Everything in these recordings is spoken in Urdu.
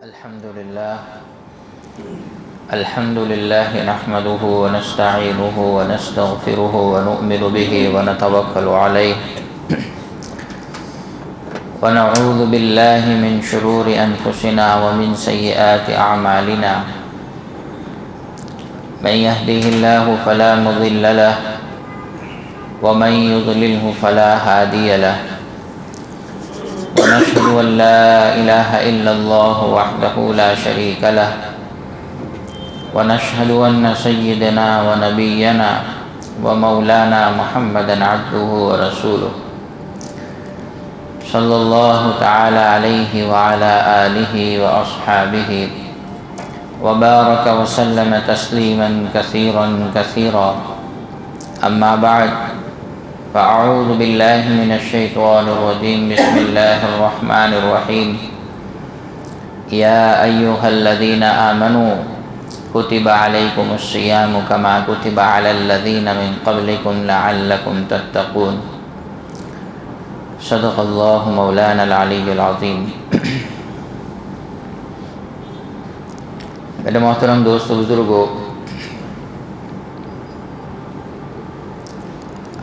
الحمد لله نحمده ونستعينه ونستغفره ونؤمن به ونتوكل عليه ونعوذ بالله من شرور أنفسنا ومن سيئات أعمالنا من يهده الله فلا مضل له ومن يضلله فلا هادي له ونشهد أن لا إله إلا الله وحده لا شريك له ونشهد أن سيدنا ونبينا ومولانا محمدا عبده ورسوله صلى الله تعالى عليه وعلى آله وأصحابه وبارك وسلم تسليما كثيرا أما بعد فأعوذ بالله من الشيطان الرجيم بسم الله الرحمن الرحيم يا أيها الذين آمنوا كتب عليكم الصيام كما كتب على الذين من قبلكم لعلكم تتقون صدق الله مولانا العلی العظیم۔ میرے محترم دوست و بزرگوں،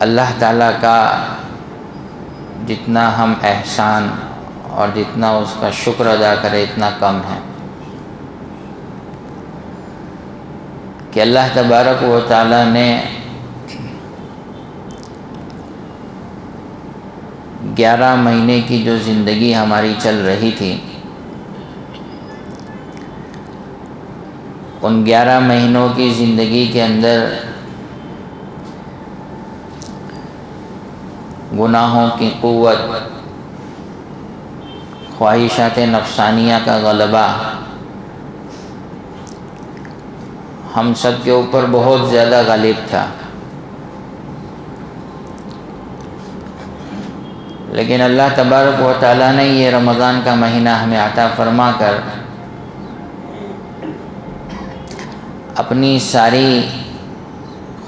اللہ تعالیٰ کا جتنا ہم احسان اور جتنا اس کا شکر ادا کرے اتنا کم ہے کہ اللہ تبارک و تعالیٰ نے 11 مہینے کی جو زندگی ہماری چل رہی تھی، ان 11 مہینوں کی زندگی کے اندر گناہوں کی قوت، خواہشات نفسانیہ کا غلبہ ہم سب کے اوپر بہت زیادہ غالب تھا، لیکن اللہ تبارک و تعالیٰ نے یہ رمضان کا مہینہ ہمیں عطا فرما کر اپنی ساری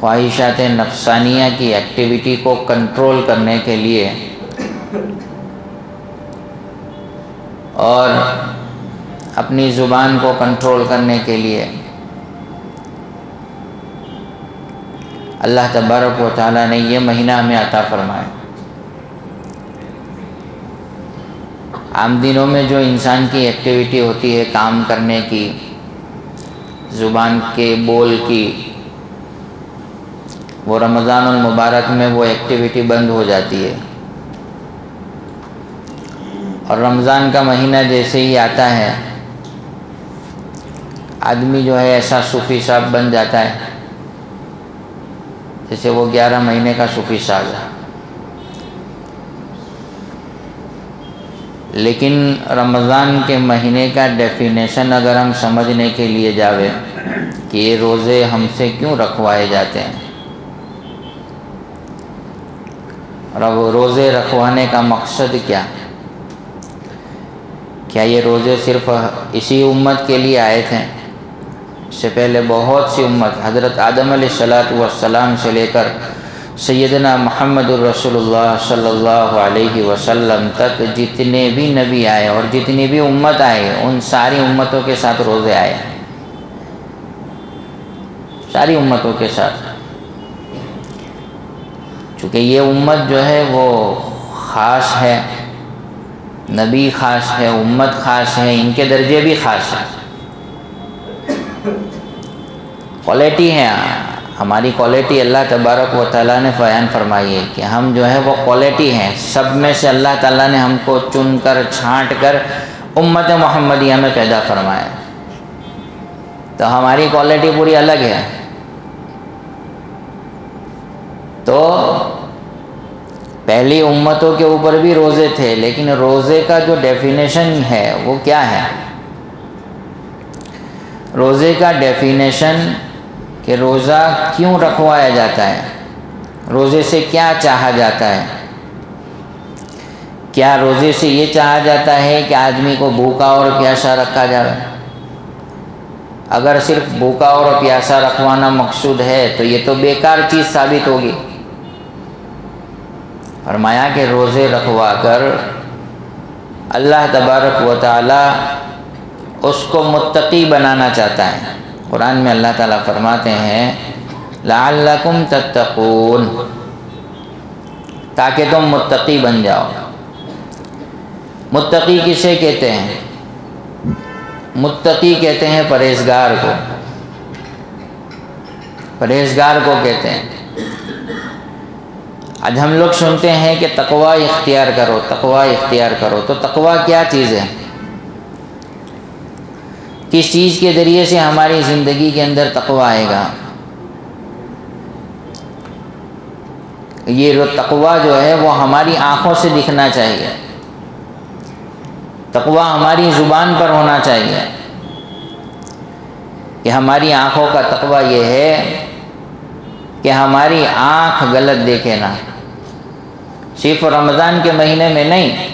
خواہشات نفسانیہ کی ایکٹیویٹی کو کنٹرول کرنے کے لیے اور اپنی زبان کو کنٹرول کرنے کے لیے اللہ تبارک و تعالیٰ نے یہ مہینہ ہمیں عطا فرمایا۔ عام دنوں میں جو انسان کی ایکٹیویٹی ہوتی ہے کام کرنے کی، زبان کے بول کی، وہ رمضان المبارک میں وہ ایکٹیویٹی بند ہو جاتی ہے، اور رمضان کا مہینہ جیسے ہی آتا ہے آدمی جو ہے ایسا صوفی صاحب بن جاتا ہے جیسے وہ 11 مہینے کا صوفی صاحب ہے۔ لیکن رمضان کے مہینے کا ڈیفینیشن اگر ہم سمجھنے کے لیے جاوے کہ یہ روزے ہم سے کیوں رکھوائے جاتے ہیں، اور اب روزے رکھوانے کا مقصد کیا یہ روزے صرف اسی امت کے لیے آئے تھے؟ اس سے پہلے بہت سی امت، حضرت آدم علیہ السلام سے لے کر سیدنا محمد الرسول اللہ صلی اللہ علیہ وسلم تک جتنے بھی نبی آئے اور جتنی بھی امت آئے، ان ساری امتوں کے ساتھ روزے آئے، ساری امتوں کے ساتھ۔ چونکہ یہ امت جو ہے وہ خاص ہے، نبی خاص ہے، امت خاص ہے، ان کے درجے بھی خاص ہیں، کوالٹی ہے۔ ہماری کوالٹی اللہ تبارک و تعالیٰ نے بیان فرمائی ہے کہ ہم جو ہے وہ کوالٹی ہیں، سب میں سے اللہ تعالیٰ نے ہم کو چن کر چھانٹ کر امت محمدیہ میں پیدا فرمایا، تو ہماری کوالٹی پوری الگ ہے۔ تو پہلی امتوں کے اوپر بھی روزے تھے، لیکن روزے کا جو ڈیفینیشن ہے وہ کیا ہے؟ روزے کا ڈیفینیشن کہ روزہ کیوں رکھوایا جاتا ہے، روزے سے کیا چاہا جاتا ہے؟ کیا روزے سے یہ چاہا جاتا ہے کہ آدمی کو بھوکا اور پیاسا رکھا جائے؟ اگر صرف بھوکا اور پیاسا رکھوانا مقصود ہے تو یہ تو بیکار چیز ثابت ہوگی۔ فرمایا کہ روزے رکھوا کر اللہ تبارک و تعالی اس کو متقی بنانا چاہتا ہے۔ قرآن میں اللہ تعالیٰ فرماتے ہیں لعلکم تتقون، تاکہ تم متقی بن جاؤ۔ متقی کسے کہتے ہیں؟ متقی کہتے ہیں پرہیزگار کو، پرہیزگار کو کہتے ہیں۔ آج ہم لوگ سنتے ہیں کہ تقوی اختیار کرو، تقوی اختیار کرو، تو تقوی کیا چیز ہے؟ کس چیز کے ذریعے سے ہماری زندگی کے اندر تقوی آئے گا؟ یہ تقوی جو ہے وہ ہماری آنکھوں سے دکھنا چاہیے، تقوی ہماری زبان پر ہونا چاہیے کہ ہماری آنکھوں کا تقوی یہ ہے کہ ہماری آنکھ غلط دیکھے نہ، صرف رمضان کے مہینے میں نہیں،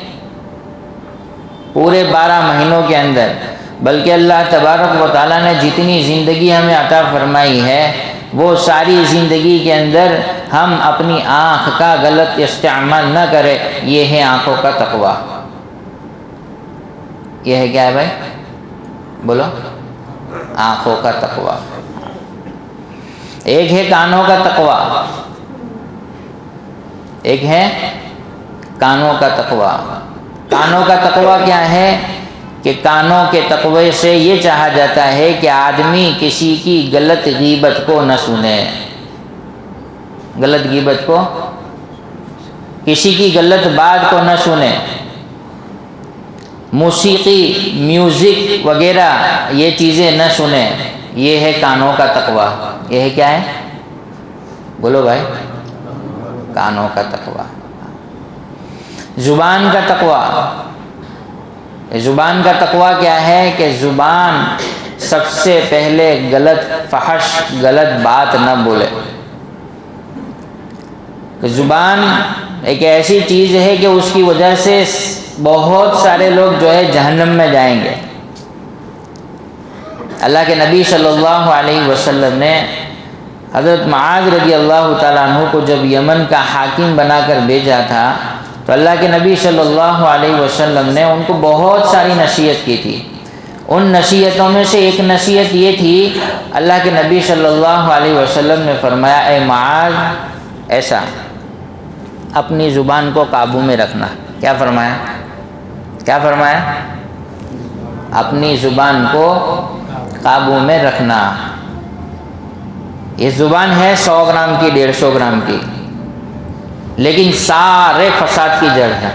پورے 12 مہینوں کے اندر، بلکہ اللہ تبارک و تعالیٰ نے جتنی زندگی ہمیں عطا فرمائی ہے وہ ساری زندگی کے اندر ہم اپنی آنکھ کا غلط استعمال نہ کریں، یہ ہے آنکھوں کا تقوی۔ یہ ہے کیا ہے بھائی؟ بولو، آنکھوں کا تقوی۔ ایک ہے کانوں کا تقوی، ایک ہے کانوں کا تقوی۔ کانوں کا تقوی کیا ہے کہ کانوں کے تقوی سے یہ چاہا جاتا ہے کہ آدمی کسی کی غلط غیبت کو نہ سنے، غلط غیبت کو، کسی کی غلط بات کو نہ سنے، موسیقی، میوزک وغیرہ یہ چیزیں نہ سنے، یہ ہے کانوں کا تقوی۔ یہ ہے کیا ہے؟ بولو بھائی، کانوں کا تقوی۔ زبان کا تقوی، زبان کا تقوی کیا ہے کہ زبان سب سے پہلے غلط فحش، غلط بات نہ بولے۔ زبان ایک ایسی چیز ہے کہ اس کی وجہ سے بہت سارے لوگ جو ہے جہنم میں جائیں گے۔ اللہ کے نبی صلی اللہ علیہ وسلم نے حضرت معاذ رضی اللہ تعالیٰ عنہ کو جب یمن کا حاکم بنا کر بھیجا تھا تو اللہ کے نبی صلی اللہ علیہ وسلم نے ان کو بہت ساری نصیحت کی تھی۔ ان نصیحتوں میں سے ایک نصیحت یہ تھی، اللہ کے نبی صلی اللہ علیہ وسلم نے فرمایا اے معاذ، ایسا اپنی زبان کو قابو میں رکھنا۔ کیا فرمایا؟ کیا فرمایا؟ اپنی زبان کو قابو میں رکھنا۔ یہ زبان ہے 100 گرام کی، 150 گرام کی، لیکن سارے فساد کی جڑ ہے،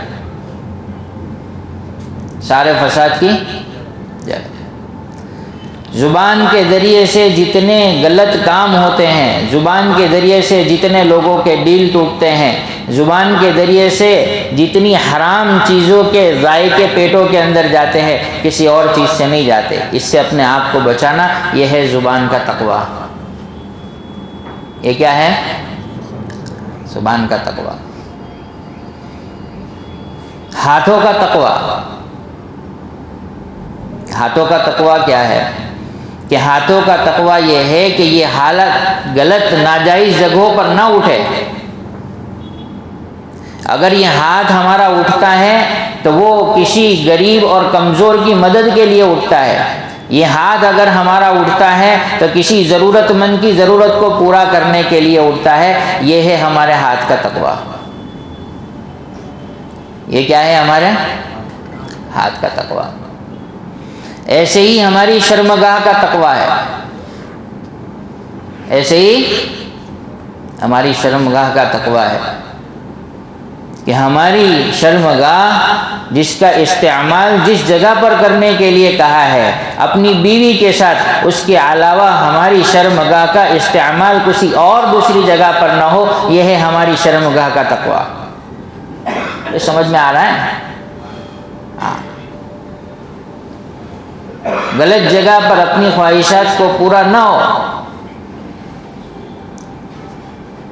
سارے فساد کی جڑ۔ زبان کے ذریعے سے جتنے غلط کام ہوتے ہیں، زبان کے ذریعے سے جتنے لوگوں کے دل ٹوٹتے ہیں، زبان کے ذریعے سے جتنی حرام چیزوں کے ذائقے پیٹوں کے اندر جاتے ہیں، کسی اور چیز سے نہیں جاتے۔ اس سے اپنے آپ کو بچانا، یہ ہے زبان کا تقوی۔ یہ کیا ہے؟ زبان کا تقوی۔ ہاتھوں کا تقوی، ہاتھوں کا تقوی کیا ہے کہ ہاتھوں کا تقوی یہ ہے کہ یہ حالت غلط ناجائز جگہوں پر نہ اٹھے۔ اگر یہ ہاتھ ہمارا اٹھتا ہے تو وہ کسی غریب اور کمزور کی مدد کے لیے اٹھتا ہے۔ یہ ہاتھ اگر ہمارا اٹھتا ہے تو کسی ضرورت مند کی ضرورت کو پورا کرنے کے لیے اٹھتا ہے۔ یہ ہے ہمارے ہاتھ کا تقوی۔ یہ کیا ہے؟ ہمارے ہاتھ کا تقوی۔ ایسے ہی ہماری شرمگاہ کا تقوی ہے، ایسے ہی ہماری شرمگاہ کا تقوی ہے کہ ہماری شرمگاہ جس کا استعمال جس جگہ پر کرنے کے لیے کہا ہے، اپنی بیوی کے ساتھ، اس کے علاوہ ہماری شرمگاہ کا استعمال کسی اور دوسری جگہ پر نہ ہو، یہ ہے ہماری شرمگاہ کا تقوی۔ یہ سمجھ میں آ رہا ہے؟ ہاں۔ غلط جگہ پر اپنی خواہشات کو پورا نہ ہو۔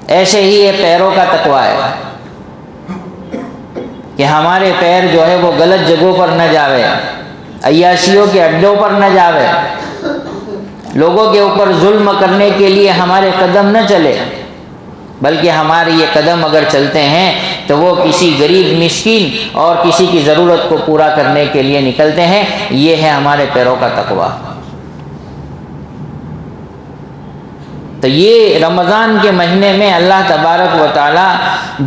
ایسے ہی یہ پیروں کا تقوی ہے کہ ہمارے پیر جو ہے وہ غلط جگہوں پر نہ جاوے، عیاشیوں کے اڈوں پر نہ جاوے، لوگوں کے اوپر ظلم کرنے کے لیے ہمارے قدم نہ چلے، بلکہ ہمارے یہ قدم اگر چلتے ہیں تو وہ کسی غریب مسکین اور کسی کی ضرورت کو پورا کرنے کے لیے نکلتے ہیں. یہ ہے ہمارے پیروں کا تقویٰ. تو یہ رمضان کے مہینے میں اللہ تبارک و تعالیٰ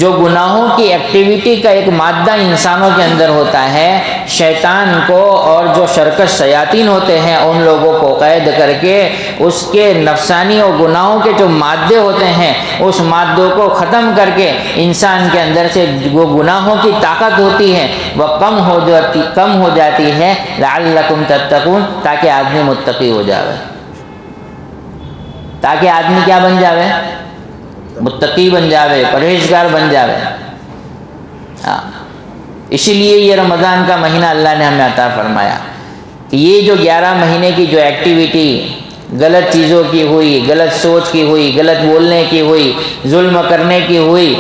جو گناہوں کی ایکٹیویٹی کا ایک مادہ انسانوں کے اندر ہوتا ہے، شیطان کو اور جو شرکش شیاطین ہوتے ہیں ان لوگوں کو قید کر کے اس کے نفسانی اور گناہوں کے جو مادے ہوتے ہیں اس مادوں کو ختم کر کے انسان کے اندر سے وہ گناہوں کی طاقت ہوتی ہے وہ کم ہو جاتی ہے. لعلکم تتقون، تاکہ آدمی متقی ہو جاوے، تاکہ آدمی کیا بن جاوے؟ متقی بن جاوے، پرہیزگار بن جاوے. اسی لیے یہ رمضان کا مہینہ اللہ نے ہمیں عطا فرمایا کہ یہ جو 11 مہینے کی جو ایکٹیویٹی غلط چیزوں کی ہوئی، غلط سوچ کی ہوئی، غلط بولنے کی ہوئی، ظلم کرنے کی ہوئی،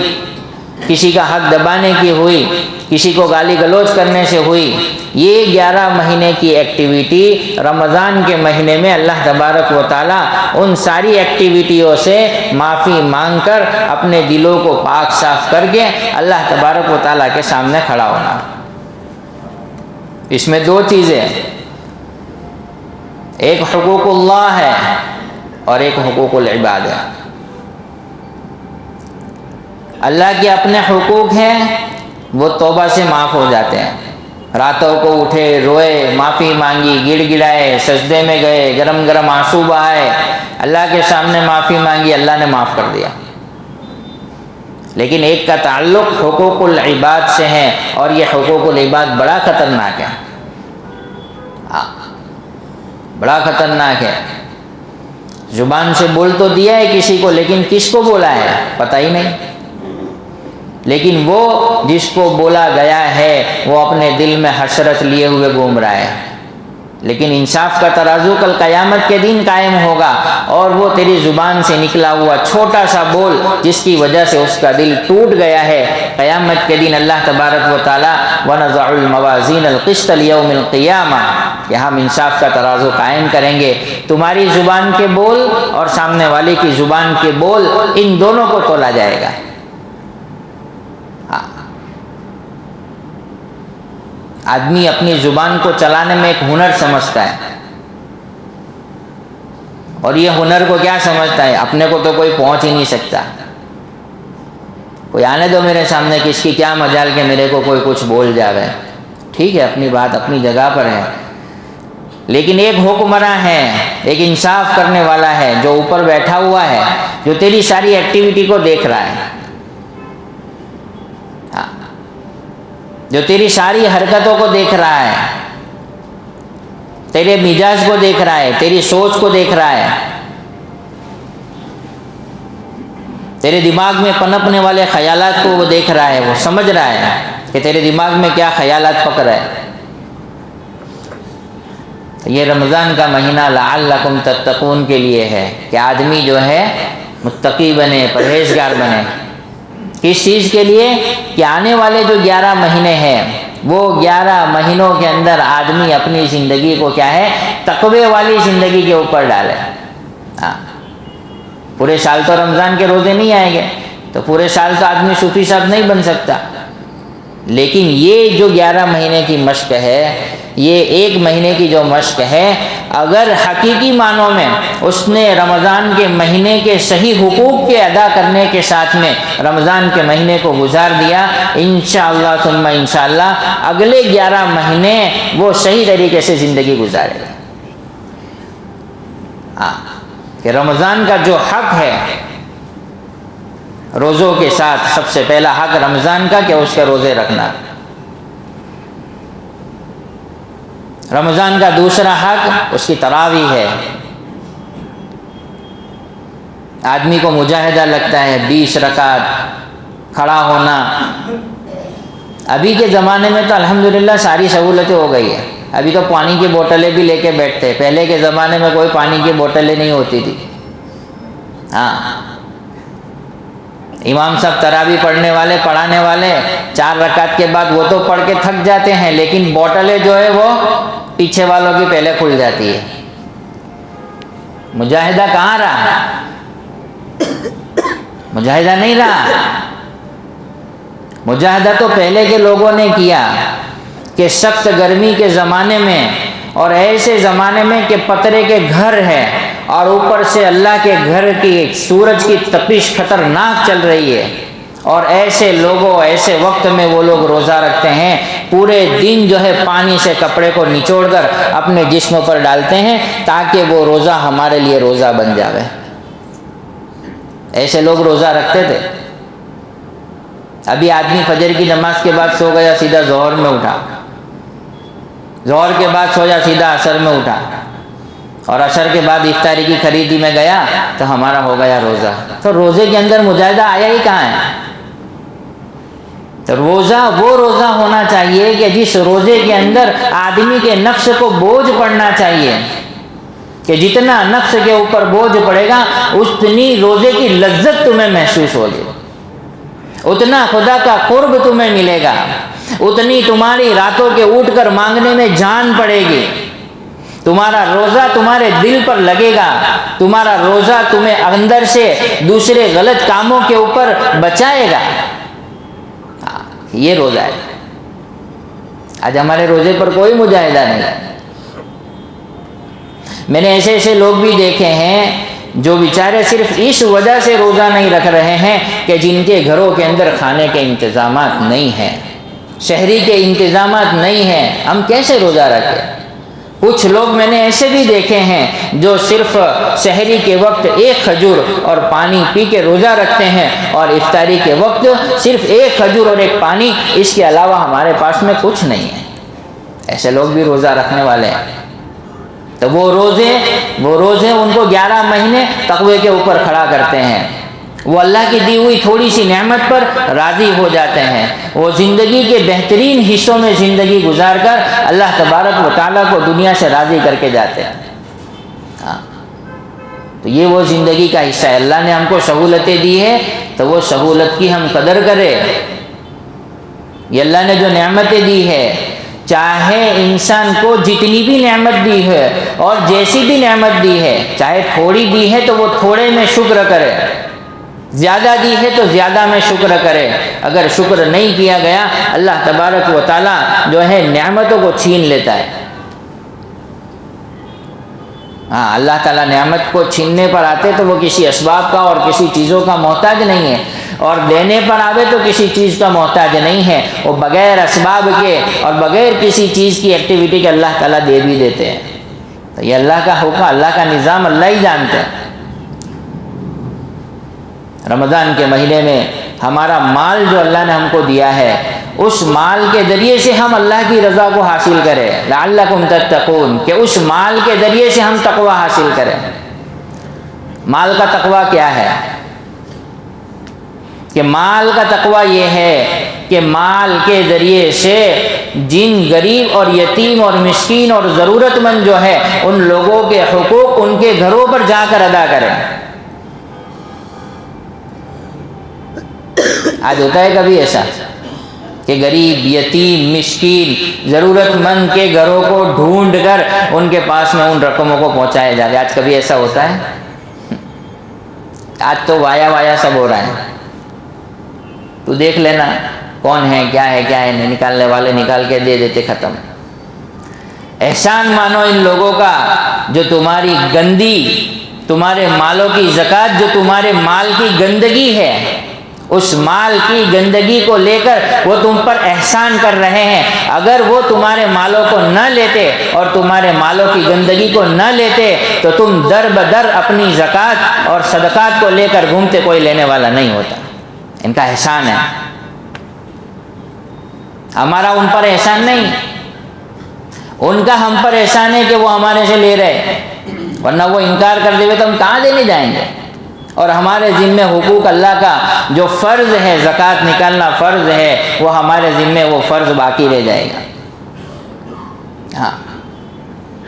کسی کا حق دبانے کی ہوئی، کسی کو گالی گلوچ کرنے سے ہوئی، یہ 11 مہینے کی ایکٹیویٹی رمضان کے مہینے میں اللہ تبارک و تعالیٰ ان ساری ایکٹیویٹیوں سے معافی مانگ کر اپنے دلوں کو پاک صاف کر کے اللہ تبارک و تعالیٰ کے سامنے کھڑا ہونا. اس میں 2 چیزیں، ایک حقوق اللہ ہے اور ایک حقوق العباد ہے. اللہ کے اپنے حقوق ہیں، وہ توبہ سے معاف ہو جاتے ہیں. راتوں کو اٹھے، روئے، معافی مانگی، گڑ گڑائے، سجدے میں گئے، گرم گرم آنسو بہائے، اللہ کے سامنے معافی مانگی، اللہ نے معاف کر دیا. لیکن ایک کا تعلق حقوق العباد سے ہے اور یہ حقوق العباد بڑا خطرناک ہے، بڑا خطرناک ہے. زبان سے بول تو دیا ہے کسی کو، لیکن کس کو بولا ہے پتہ ہی نہیں. لیکن وہ جس کو بولا گیا ہے وہ اپنے دل میں حسرت لیے ہوئے گھوم رہا ہے. لیکن انصاف کا ترازو کل قیامت کے دن قائم ہوگا اور وہ تیری زبان سے نکلا ہوا چھوٹا سا بول جس کی وجہ سے اس کا دل ٹوٹ گیا ہے، قیامت کے دن اللہ تبارک و تعالیٰ وَنَضَعُ الْمَوَازِينَ الْقِسْطَ لِيَوْمِ الْقِيَامَةِ کہ ہم انصاف کا ترازو قائم کریں گے. تمہاری زبان کے بول اور سامنے والے کی زبان کے بول، ان دونوں کو تولا جائے گا. آدمی اپنی زبان کو چلانے میں ایک ہنر سمجھتا ہے، اور یہ ہنر کو کیا سمجھتا ہے؟ اپنے کو تو کوئی پہنچ ہی نہیں سکتا. کوئی آنے دو میرے سامنے، کس کی کیا مجال کہ میرے کو کوئی کچھ بول جاوے. ٹھیک ہے، اپنی بات اپنی جگہ پر ہے، لیکن ایک حکمراں ہے، ایک انصاف کرنے والا ہے جو اوپر بیٹھا ہوا ہے، جو تیری ساری ایکٹیویٹی کو دیکھ رہا ہے، جو تیری ساری حرکتوں کو دیکھ رہا ہے، تیرے مزاج کو دیکھ رہا ہے، تیری سوچ کو دیکھ رہا ہے، تیرے دماغ میں پنپنے والے خیالات کو وہ دیکھ رہا ہے، وہ سمجھ رہا ہے کہ تیرے دماغ میں کیا خیالات پک رہے ہیں. یہ رمضان کا مہینہ لعلکم تتقون کے لیے ہے کہ آدمی جو ہے متقی بنے، پرہیزگار بنے. کس چیز کے لیے؟ کہ آنے والے جو 11 مہینے ہیں وہ 11 مہینوں کے اندر آدمی اپنی زندگی کو کیا ہے؟ تقوی والی زندگی کے اوپر ڈالے. پورے سال تو رمضان کے روزے نہیں آئیں گے، تو پورے سال تو آدمی صوفی صاحب نہیں بن سکتا. لیکن یہ جو 11 مہینے کی مشق ہے، یہ 1 مہینے کی جو مشق ہے، اگر حقیقی معنوں میں اس نے رمضان کے مہینے کے صحیح حقوق کے ادا کرنے کے ساتھ میں رمضان کے مہینے کو گزار دیا، انشاءاللہ ثم انشاءاللہ اگلے 11 مہینے وہ صحیح طریقے سے زندگی گزارے گا. کہ رمضان کا جو حق ہے روزوں کے ساتھ، سب سے پہلا حق رمضان کا کہ اس کے روزے رکھنا. رمضان کا دوسرا حق اس کی تراویح ہے. آدمی کو مجاہدہ لگتا ہے 20 رکعت کھڑا ہونا. ابھی کے زمانے میں تو الحمدللہ ساری سہولتیں ہو گئی ہے. ابھی تو پانی کی بوتلیں بھی لے کے بیٹھتے. پہلے کے زمانے میں کوئی پانی کی بوتلیں نہیں ہوتی تھی. امام صاحب تراویح پڑھانے والے 4 رکعت کے بعد وہ تو پڑھ کے تھک جاتے ہیں، لیکن بوتلیں جو ہے وہ پیچھے والوں کی پہلے کھل جاتی ہے. مجاہدہ کہاں رہا؟ مجاہدہ نہیں رہا. مجاہدہ تو پہلے کے لوگوں نے کیا کہ سخت گرمی کے زمانے میں اور ایسے زمانے میں کہ پترے کے گھر ہے اور اوپر سے اللہ کے گھر کی سورج کی تپش خطرناک چل رہی ہے، اور ایسے لوگوں ایسے وقت میں وہ لوگ روزہ رکھتے ہیں، پورے دن جو ہے پانی سے کپڑے کو نچوڑ کر اپنے جسم پر ڈالتے ہیں تاکہ وہ روزہ ہمارے لیے روزہ بن جاوے۔ ایسے لوگ روزہ رکھتے تھے۔ ابھی آدمی فجر کی نماز کے بعد سو گیا، سیدھا ظہر میں اٹھا، ظہر کے بعد سویا، سیدھا عصر میں اٹھا، اور عصر کے بعد افطاری کی خریدی میں گیا تو ہمارا ہو گیا روزہ۔ تو روزے کے اندر مجاہدہ آیا ہی کہاں ہے؟ تو روزہ وہ روزہ ہونا چاہیے کہ جس روزے کے اندر آدمی کے نفس کو بوجھ پڑنا چاہیے، کہ جتنا نفس کے اوپر بوجھ پڑے گا اتنی روزے کی لذت تمہیں محسوس ہوگی، اتنا خدا کا قرب تمہیں ملے گا، اتنی تمہاری راتوں کے اٹھ کر مانگنے میں جان پڑے گی، تمہارا روزہ تمہارے دل پر لگے گا، تمہارا روزہ تمہیں اندر سے دوسرے غلط کاموں کے اوپر بچائے گا۔ یہ روزہ ہے۔ آج ہمارے روزے پر کوئی مجاہدہ نہیں۔ میں نے ایسے ایسے لوگ بھی دیکھے ہیں جو بیچارے صرف اس وجہ سے روزہ نہیں رکھ رہے ہیں کہ جن کے گھروں کے اندر کھانے کے انتظامات نہیں ہیں، شہری کے انتظامات نہیں ہیں، ہم کیسے روزہ رکھیں؟ کچھ لوگ میں نے ایسے بھی دیکھے ہیں جو صرف سحری کے وقت ایک کھجور اور پانی پی کے روزہ رکھتے ہیں، اور افطاری کے وقت صرف ایک کھجور اور ایک پانی، اس کے علاوہ ہمارے پاس میں کچھ نہیں ہے۔ ایسے لوگ بھی روزہ رکھنے والے ہیں۔ تو وہ روزے ان کو 11 مہینے تقوی کے اوپر کھڑا کرتے ہیں، وہ اللہ کی دی ہوئی تھوڑی سی نعمت پر راضی ہو جاتے ہیں، وہ زندگی کے بہترین حصوں میں زندگی گزار کر اللہ تبارک و تعالیٰ کو دنیا سے راضی کر کے جاتے ہیں۔ تو یہ وہ زندگی کا حصہ ہے۔ اللہ نے ہم کو سہولتیں دی ہے تو وہ سہولت کی ہم قدر کرے۔ یہ اللہ نے جو نعمتیں دی ہے، چاہے انسان کو جتنی بھی نعمت دی ہے اور جیسی بھی نعمت دی ہے، چاہے تھوڑی دی ہے تو وہ تھوڑے میں شکر کرے، زیادہ دی ہے تو زیادہ میں شکر کرے۔ اگر شکر نہیں کیا گیا اللہ تبارک و تعالیٰ جو ہے نعمتوں کو چھین لیتا ہے۔ ہاں، اللہ تعالیٰ نعمت کو چھیننے پر آتے تو وہ کسی اسباب کا اور کسی چیزوں کا محتاج نہیں ہے، اور دینے پر آوے تو کسی چیز کا محتاج نہیں ہے، وہ بغیر اسباب کے اور بغیر کسی چیز کی ایکٹیویٹی کے اللہ تعالیٰ دے بھی دیتے ہیں۔ تو یہ اللہ کا حکم، اللہ کا نظام اللہ ہی جانتے ہیں۔ رمضان کے مہینے میں ہمارا مال جو اللہ نے ہم کو دیا ہے، اس مال کے ذریعے سے ہم اللہ کی رضا کو حاصل کریں، لعلکم تتقون، کہ اس مال کے ذریعے سے ہم تقوی حاصل کریں۔ مال کا تقوی کیا ہے؟ کہ مال کا تقوی یہ ہے کہ مال کے ذریعے سے جن غریب اور یتیم اور مسکین اور ضرورت مند جو ہے ان لوگوں کے حقوق ان کے گھروں پر جا کر ادا کریں۔ آج ہوتا ہے کبھی ایسا کہ غریب، یتیم، مسکین، ضرورت مند کے گھروں کو ڈھونڈ کر ان کے پاس میں ان رقموں کو پہنچایا جائے؟ آج کبھی ایسا ہوتا ہے؟ آج تو وایا سب ہو رہا ہے۔ تو دیکھ لینا کون ہے، کیا ہے، نہیں، نکالنے والے نکال کے دے دیتے، ختم۔ احسان مانو ان لوگوں کا جو تمہاری گندی، تمہارے مالوں کی زکوٰۃ جو تمہارے مال کی گندگی ہے، اس مال کی گندگی کو لے کر وہ تم پر احسان کر رہے ہیں۔ اگر وہ تمہارے مالوں کو نہ لیتے اور تمہارے مالوں کی گندگی کو نہ لیتے تو تم در بدر اپنی زکوٰۃ اور صدقات کو لے کر گھومتے، کوئی لینے والا نہیں ہوتا۔ ان کا احسان ہے، ہمارا ان پر احسان نہیں۔ ان کا ہم پر احسان ہے کہ وہ ہمارے سے لے رہے، ورنہ وہ انکار کر دے تو ہم کہاں دینے جائیں گے؟ اور ہمارے ذمے حقوق اللہ کا جو فرض ہے، زکوٰۃ نکالنا فرض ہے، وہ ہمارے ذمے وہ فرض باقی رہ جائے گا۔ ہاں،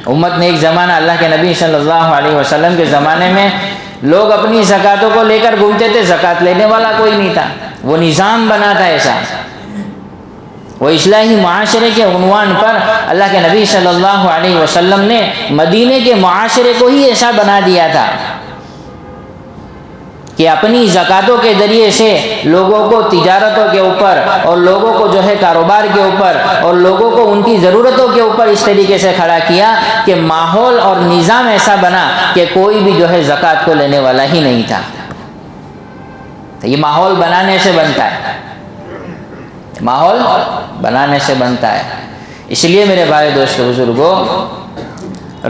امت نے ایک زمانہ اللہ کے نبی صلی اللہ علیہ وسلم کے زمانے میں لوگ اپنی زکوٰۃوں کو لے کر گھومتے تھے، زکوٰۃ لینے والا کوئی نہیں تھا۔ وہ نظام بنا تھا ایسا، وہ اصلاحی معاشرے کے عنوان پر اللہ کے نبی صلی اللہ علیہ وسلم نے مدینے کے معاشرے کو ہی ایسا بنا دیا تھا کہ اپنی زکاتوں کے ذریعے سے لوگوں کو تجارتوں کے اوپر اور لوگوں کو جو ہے کاروبار کے اوپر اور لوگوں کو ان کی ضرورتوں کے اوپر اس طریقے سے کھڑا کیا کہ ماحول اور نظام ایسا بنا کہ کوئی بھی جو ہے زکات کو لینے والا ہی نہیں تھا۔ تو یہ ماحول بنانے سے بنتا ہے، ماحول بنانے سے بنتا ہے۔ اس لیے میرے بھائی دوستو بزرگوں،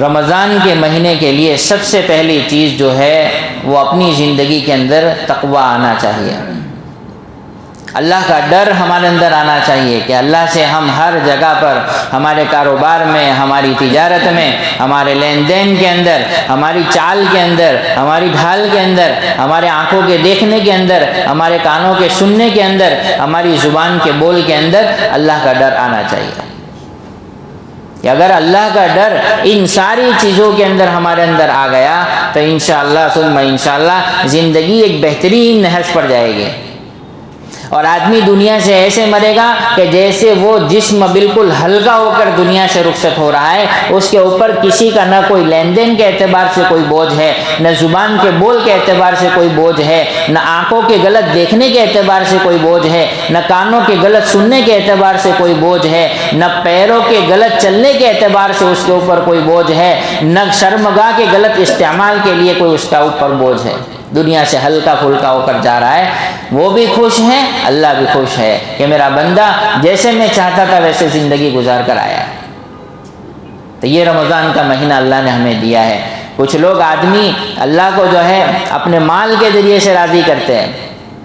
رمضان کے مہینے کے لیے سب سے پہلی چیز جو ہے وہ اپنی زندگی کے اندر تقوی آنا چاہیے، اللہ کا ڈر ہمارے اندر آنا چاہیے کہ اللہ سے ہم ہر جگہ پر، ہمارے کاروبار میں، ہماری تجارت میں، ہمارے لین دین کے اندر، ہماری چال کے اندر، ہماری ڈھال کے اندر، ہمارے آنکھوں کے دیکھنے کے اندر، ہمارے کانوں کے سننے کے اندر، ہماری زبان کے بول کے اندر اللہ کا ڈر آنا چاہیے۔ کہ اگر اللہ کا ڈر ان ساری چیزوں کے اندر ہمارے اندر آ گیا تو انشاءاللہ ثم انشاءاللہ زندگی ایک بہترین نہج پر جائے گی، اور آدمی دنیا سے ایسے مرے گا کہ جیسے وہ جسم بالکل ہلکا ہو کر دنیا سے رخصت ہو رہا ہے، اس کے اوپر کسی کا نہ کوئی لین دین کے اعتبار سے کوئی بوجھ ہے، نہ زبان کے بول کے اعتبار سے کوئی بوجھ ہے، نہ آنکھوں کے غلط دیکھنے کے اعتبار سے کوئی بوجھ ہے، نہ کانوں کے غلط سننے کے اعتبار سے کوئی بوجھ ہے، نہ پیروں کے غلط چلنے کے اعتبار سے اس کے اوپر کوئی بوجھ ہے، نہ شرمگاہ کے غلط استعمال کے لیے کوئی اس کا اوپر بوجھ ہے۔ دنیا سے ہلکا پھلکا ہو کر جا رہا ہے، وہ بھی خوش ہے، اللہ بھی خوش ہے کہ میرا بندہ جیسے میں چاہتا تھا ویسے زندگی گزار کر آیا۔ تو یہ رمضان کا مہینہ اللہ نے ہمیں دیا ہے۔ کچھ لوگ آدمی اللہ کو جو ہے اپنے مال کے ذریعے سے راضی کرتے ہیں،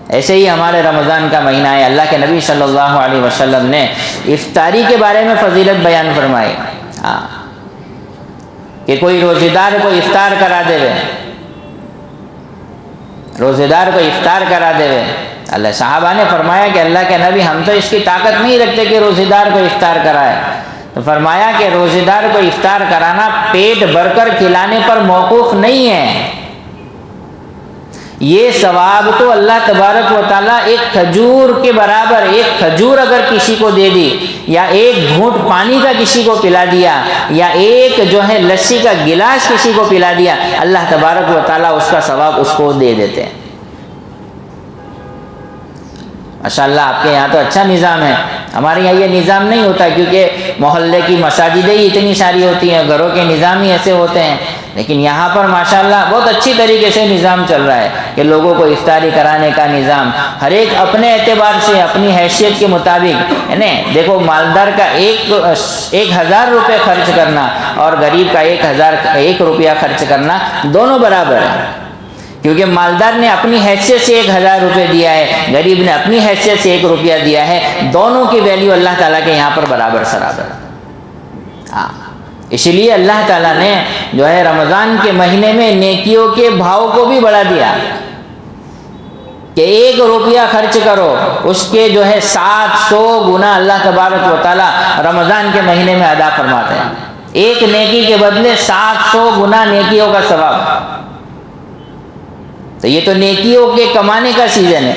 ایسے ہی ہمارے رمضان کا مہینہ ہے۔ اللہ کے نبی صلی اللہ علیہ وسلم نے افطاری کے بارے میں فضیلت بیان فرمائی کہ کوئی روزے دار کو افطار کرا دے، روزے دار کو افطار کرا دے۔ اللہ صحابہ نے فرمایا کہ اللہ کے نبی ہم تو اس کی طاقت نہیں رکھتے کہ روزے دار کو افطار کرائے، تو فرمایا کہ روزے دار کو افطار کرانا پیٹ بھر کر کھلانے پر موقوف نہیں ہے، یہ ثواب تو اللہ تبارک و تعالیٰ ایک کھجور کے برابر، ایک کھجور اگر کسی کو دے دی، یا ایک گھونٹ پانی کا کسی کو پلا دیا، یا ایک جو ہے لسی کا گلاس کسی کو پلا دیا، اللہ تبارک و تعالیٰ اس کا ثواب اس کو دے دیتے ہیں۔ ماشاءاللہ آپ کے یہاں تو اچھا نظام ہے، ہمارے یہاں یہ نظام نہیں ہوتا، کیونکہ محلے کی مساجدیں ہی اتنی ساری ہوتی ہیں، گھروں کے نظام ہی ایسے ہوتے ہیں، لیکن یہاں پر ماشاءاللہ بہت اچھی طریقے سے نظام چل رہا ہے کہ لوگوں کو افطاری کرانے کا نظام، ہر ایک اپنے اعتبار سے اپنی حیثیت کے مطابق ہے نا۔ دیکھو مالدار کا 1000 روپے خرچ کرنا اور غریب کا 1 روپیہ خرچ کرنا دونوں برابر ہیں، کیونکہ مالدار نے اپنی حیثیت سے 1000 روپے دیا ہے، غریب نے اپنی حیثیت سے 1 روپیہ دیا ہے، دونوں کی ویلیو اللہ تعالیٰ کے یہاں پر برابر سرابر۔ اس لیے اللہ تعالیٰ نے جو ہے رمضان کے مہینے میں نیکیوں کے بھاؤ کو بھی بڑھا دیا کہ 1 روپیہ خرچ کرو، اس کے جو ہے 700 گنا اللہ تبارک و تعالیٰ رمضان کے مہینے میں ادا فرماتے ہیں، ایک نیکی کے بدلے 700 گنا نیکیوں کا ثواب۔ تو یہ تو نیکیوں کے کمانے کا سیزن ہے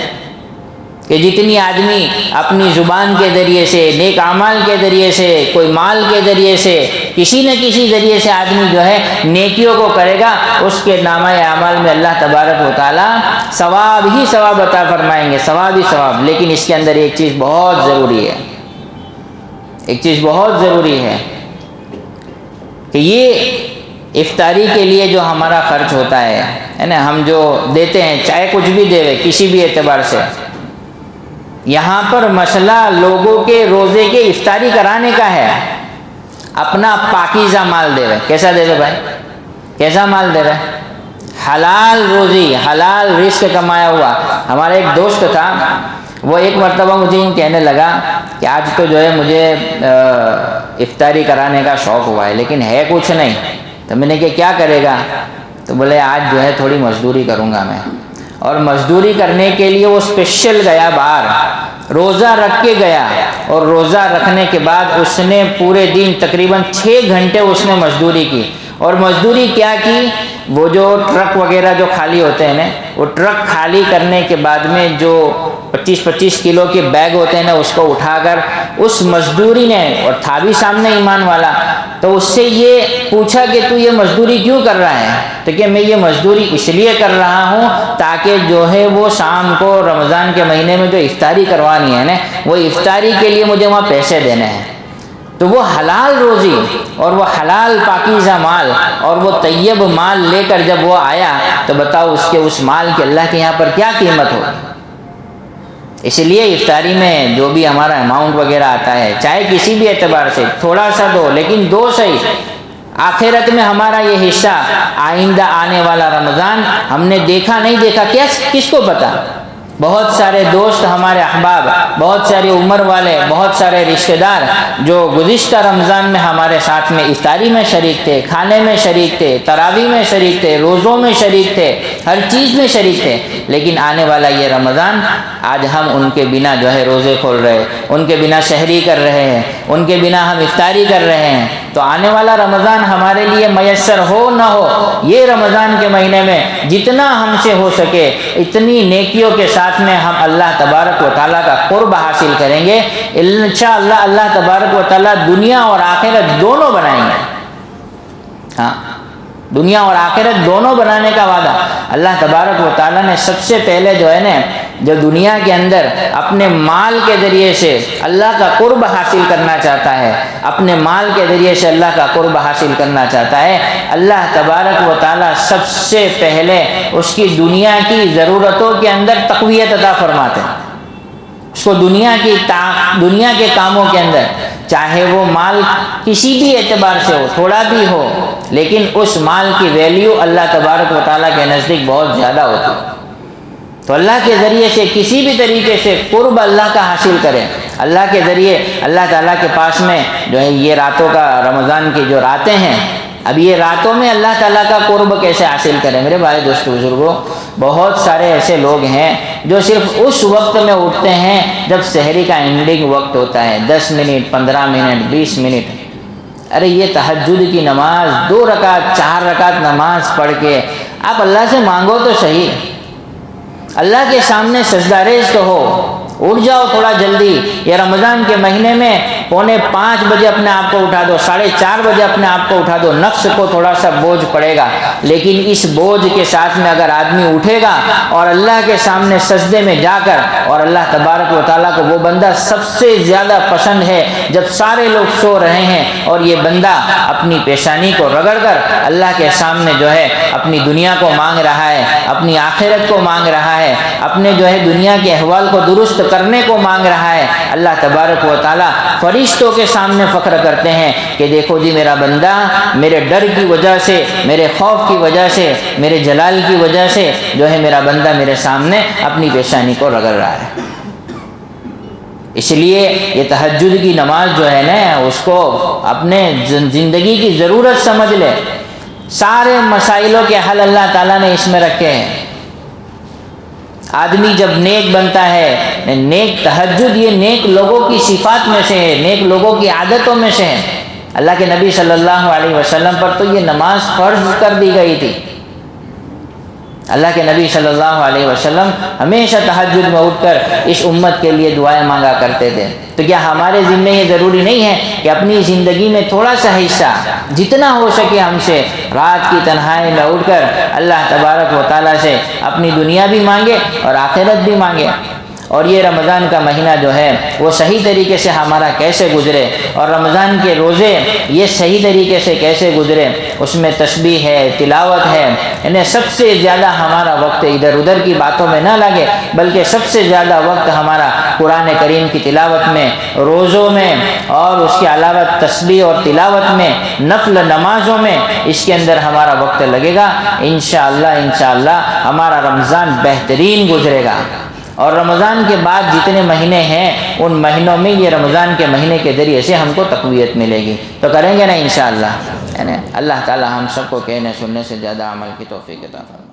کہ جتنی آدمی اپنی زبان کے ذریعے سے، نیک اعمال کے ذریعے سے، کوئی مال کے ذریعے سے، کسی نہ کسی ذریعے سے آدمی جو ہے نیکیوں کو کرے گا، اس کے نامہ اعمال میں اللہ تبارک و تعالیٰ ثواب ہی ثواب عطا فرمائیں گے، ثواب ہی ثواب۔ لیکن اس کے اندر ایک چیز بہت ضروری ہے، ایک چیز بہت ضروری ہے کہ یہ افطاری کے لیے جو ہمارا خرچ ہوتا ہے نا، ہم جو دیتے ہیں، چاہے کچھ بھی دے کسی بھی اعتبار سے، یہاں پر مسئلہ لوگوں کے روزے کے افطاری کرانے کا ہے، اپنا پاکیزہ مال دے رہے۔ کیسا دے رہے بھائی؟ کیسا مال دے رہے؟ حلال روزی، حلال رزق کمایا ہوا۔ ہمارا ایک دوست تھا، وہ ایک مرتبہ مجھے یوں کہنے لگا کہ آج تو جو ہے مجھے افطاری کرانے کا شوق ہوا ہے، لیکن ہے کچھ نہیں۔ تو میں نے کہا کیا کرے گا؟ تو بولے آج جو ہے تھوڑی مزدوری کروں گا میں، اور مزدوری کرنے کے لیے وہ اسپیشل گیا باہر، روزہ رکھ کے گیا، اور روزہ رکھنے کے بعد اس نے پورے دن تقریباً 6 گھنٹے اس نے مزدوری کی۔ اور مزدوری کیا کی؟ وہ جو ٹرک وغیرہ جو خالی ہوتے ہیں نا، وہ ٹرک خالی کرنے کے بعد میں جو 25-25 کلو کے بیگ ہوتے ہیں نا، اس کو اٹھا کر اس مزدوری نے، اور تھا بھی سامنے ایمان والا، تو اس سے یہ پوچھا کہ تو یہ مزدوری کیوں کر رہا ہے؟ تو کہ میں یہ مزدوری اس لیے کر رہا ہوں تاکہ جو ہے وہ شام کو رمضان کے مہینے میں جو افطاری کروانی ہے نا، وہ افطاری کے لیے مجھے وہاں پیسے دینے ہیں۔ تو وہ حلال روزی اور وہ حلال پاکیزہ مال اور وہ طیب مال لے کر جب وہ آیا تو بتاؤ اس مال کی اللہ کے یہاں پر کیا قیمت ہو۔ اس لیے افطاری میں جو بھی ہمارا اماؤنٹ وغیرہ آتا ہے، چاہے کسی بھی اعتبار سے تھوڑا سا دو، لیکن دو صحیح۔ آخرت میں ہمارا یہ حصہ آئندہ آنے والا رمضان ہم نے دیکھا نہیں دیکھا کس کو پتا۔ بہت سارے دوست ہمارے احباب، بہت ساری عمر والے، بہت سارے رشتہ دار جو گزشتہ رمضان میں ہمارے ساتھ میں افطاری میں شریک تھے، کھانے میں شریک تھے، تراویح میں شریک تھے، روزوں میں شریک تھے، ہر چیز میں شریک تھے، لیکن آنے والا یہ رمضان آج ہم ان کے بنا جو ہے روزے کھول رہے، ان کے بنا سحری کر رہے ہیں، ان کے بنا ہم افطاری کر رہے ہیں۔ تو آنے والا رمضان ہمارے لیے میسر ہو نہ ہو، یہ رمضان کے مہینے میں جتنا ہم سے ہو سکے اتنی نیکیوں کے ساتھ میں ہم اللہ تبارک و تعالیٰ کا قرب حاصل کریں گے۔ انشاءاللہ اللہ تبارک و تعالیٰ دنیا اور آخرت دونوں بنائیں گے۔ ہاں، دنیا اور آخرت دونوں بنانے کا وعدہ اللہ تبارک و تعالیٰ نے سب سے پہلے جو ہے نا، جو دنیا کے اندر اپنے مال کے ذریعے سے اللہ کا قرب حاصل کرنا چاہتا ہے، اپنے مال کے ذریعے سے اللہ کا قرب حاصل کرنا چاہتا ہے، اللہ تبارک و تعالیٰ سب سے پہلے اس کی دنیا کی ضرورتوں کے اندر تقویت عطا فرماتے ہیں۔ اس کو دنیا کے کاموں کے اندر، چاہے وہ مال کسی بھی اعتبار سے ہو، تھوڑا بھی ہو، لیکن اس مال کی ویلیو اللہ تبارک و تعالیٰ کے نزدیک بہت زیادہ ہوتی ہے۔ تو اللہ کے ذریعے سے کسی بھی طریقے سے قرب اللہ کا حاصل کریں، اللہ کے ذریعے اللہ تعالیٰ کے پاس میں جو ہے یہ راتوں کا، رمضان کی جو راتیں ہیں، اب یہ راتوں میں اللہ تعالیٰ کا قرب کیسے حاصل کریں؟ میرے بھائی دوستو بزرگوں، بہت سارے ایسے لوگ ہیں جو صرف اس وقت میں اٹھتے ہیں جب سحری کا اینڈنگ وقت ہوتا ہے، 10 منٹ، 15 منٹ، 20 منٹ۔ ارے یہ تہجد کی نماز 2 رکعت 4 رکعت نماز پڑھ کے آپ اللہ سے مانگو تو صحیح، اللہ کے سامنے سجدہ ریز تو ہو، اٹھ جاؤ تھوڑا جلدی۔ یہ رمضان کے مہینے میں 4:45 بجے اپنے آپ کو اٹھا دو، 4:30 بجے اپنے آپ کو اٹھا دو، نفس کو تھوڑا سا بوجھ پڑے گا، لیکن اس بوجھ کے ساتھ میں اگر آدمی اٹھے گا اور اللہ کے سامنے سجدے میں جا کر، اور اللہ تبارک و تعالیٰ کو وہ بندہ سب سے زیادہ پسند ہے جب سارے لوگ سو رہے ہیں اور یہ بندہ اپنی پیشانی کو رگڑ کر اللہ کے سامنے جو ہے اپنی دنیا کو مانگ رہا ہے، اپنی آخرت کو مانگ رہا ہے، اپنے جو ہے دنیا کے احوال کو درست کرنے کو مانگ رہا ہے۔ اللہ تبارک و تعالیٰ فرشتوں کے سامنے فخر کرتے ہیں کہ دیکھو جی میرا بندہ میرے ڈر کی وجہ سے، میرے خوف کی وجہ سے، میرے جلال کی وجہ سے جو ہے میرا بندہ میرے سامنے اپنی پیشانی کو رگڑ رہا ہے۔ اس لیے یہ تہجد کی نماز جو ہے نا، اس کو اپنے زندگی کی ضرورت سمجھ لے۔ سارے مسائلوں کے حل اللہ تعالیٰ نے اس میں رکھے ہیں۔ آدمی جب نیک بنتا ہے، نیک تہجد یہ نیک لوگوں کی صفات میں سے ہے، نیک لوگوں کی عادتوں میں سے ہے۔ اللہ کے نبی صلی اللہ علیہ وسلم پر تو یہ نماز فرض کر دی گئی تھی۔ اللہ کے نبی صلی اللہ علیہ وسلم ہمیشہ تہجد میں اٹھ کر اس امت کے لیے دعائیں مانگا کرتے تھے۔ تو کیا ہمارے ذمہ یہ ضروری نہیں ہے کہ اپنی زندگی میں تھوڑا سا حصہ جتنا ہو سکے ہم سے رات کی تنہائی میں اٹھ کر اللہ تبارک و تعالیٰ سے اپنی دنیا بھی مانگے اور آخرت بھی مانگے؟ اور یہ رمضان کا مہینہ جو ہے وہ صحیح طریقے سے ہمارا کیسے گزرے، اور رمضان کے روزے یہ صحیح طریقے سے کیسے گزرے، اس میں تسبیح ہے، تلاوت ہے، انہیں سب سے زیادہ ہمارا وقت ادھر ادھر کی باتوں میں نہ لگے، بلکہ سب سے زیادہ وقت ہمارا قرآن کریم کی تلاوت میں، روزوں میں، اور اس کے علاوہ تسبیح اور تلاوت میں، نفل نمازوں میں، اس کے اندر ہمارا وقت لگے گا۔ انشاءاللہ ہمارا رمضان بہترین گزرے گا۔ اور رمضان کے بعد جتنے مہینے ہیں ان مہینوں میں یہ رمضان کے مہینے کے ذریعے سے ہم کو تقویت ملے گی، تو کریں گے نا انشاءاللہ۔ اللہ تعالی ہم سب کو کہنے سننے سے زیادہ عمل کی توفیق عطا فرمائے۔